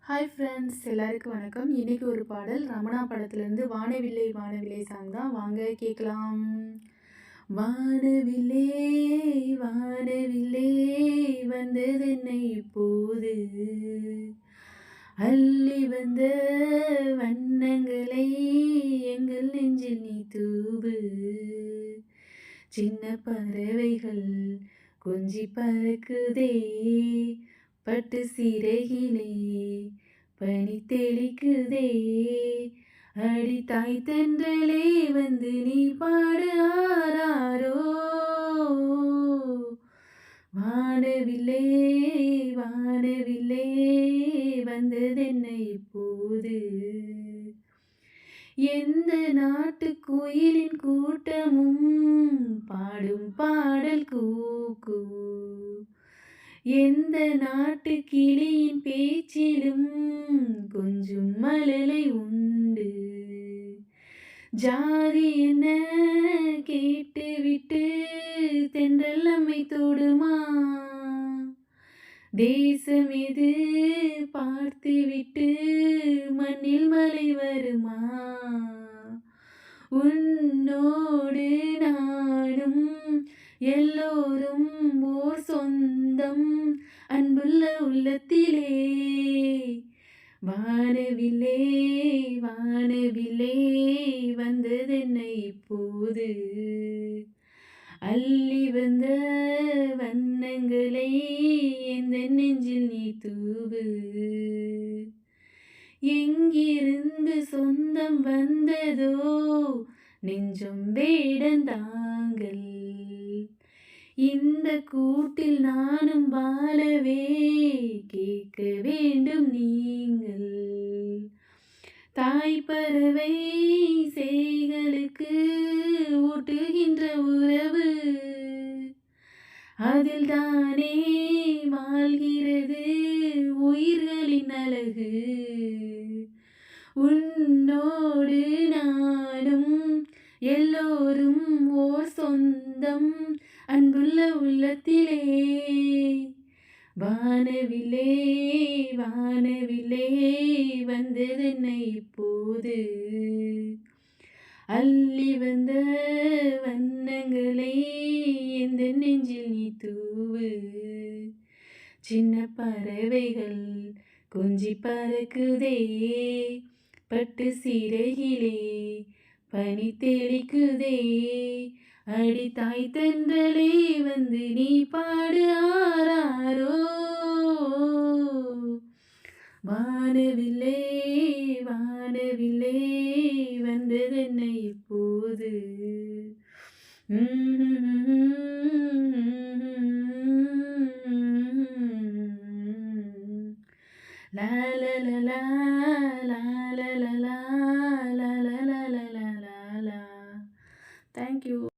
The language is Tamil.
ஹாய் ஃப்ரெண்ட்ஸ், எல்லாருக்கும் வணக்கம். இன்னைக்கு ஒரு பாடல் ரமணா படத்துலேருந்து வானவில்லை வானவில்லை சாங் தான். வாங்க கேட்கலாம். வானவில்லே வானவில்லே வந்ததென்னை இப்போது, அள்ளி வந்த வண்ணங்களை எங்கள் நெஞ்சில் நீ தூவு. சின்ன பறவைகள் கொஞ்சி பறக்குதே, பட்டு சீரையிலே பனி தெளிக்குதே. அடி தாய் தென்றலே வந்து நீ பாடு ஆராரோ. வானவில்லே வானவில்லே வந்ததென்னை இப்போது, எந்த நாட்டு கோயிலின் கூட்டமும் பாடும் பாடல் கூக்கு, எந்த நாட்டு கிளியின் பேச்சிலும் கொஞ்சம் மழலை உண்டு. ஜாதி என்ன கேட்டுவிட்டு தென்றல் நம்மை தொடுமா, தேசம் எது பார்த்துவிட்டு மண்ணில் மழை வருமா. உன்னோடு நானும் எல்லோரும் ஓர் சொந்தம் அன்புள்ள உள்ளத்திலே. வானவில்லே வானவில்லே வந்ததென்னை இப்போது, அள்ளி வந்த வண்ணங்களை எந்த நெஞ்சில் நீ தூவு. எங்கிருந்து சொந்தம் வந்ததோ நெஞ்சம் வேடந்தாங்கள், இந்த கூட்டில் நானும் வாழவே கேட்க வேண்டும் நீங்கள். தாய் பறவை சேய்களுக்கு ஊட்டுகின்ற உறவு, அதில் தானே வாழ்கிறது உயிர்களின் அழகு. உன்னோடு நானும் எல்லோரும் ஓர் சொந்தம் அன்புள்ள உள்ளத்திலே. வானவில்லே வானவில்லே வந்ததென்னை இப்போது, அள்ளி வந்த வண்ணங்களை எந்த நெஞ்சில் நீ தூவு. சின்ன பறவைகள் கொஞ்சி பறக்குதே, பட்டு சீரையிலே பனி தெளிக்குதே. அடி தாய் தென்றலே வந்து நீ பாடு ஆராரோ. வானவில்லே வானவில்லே வந்ததென்னை இப்போது. லா லா லா லா லா லா லா லா லா லா லா லா லா. தேங்க்யூ.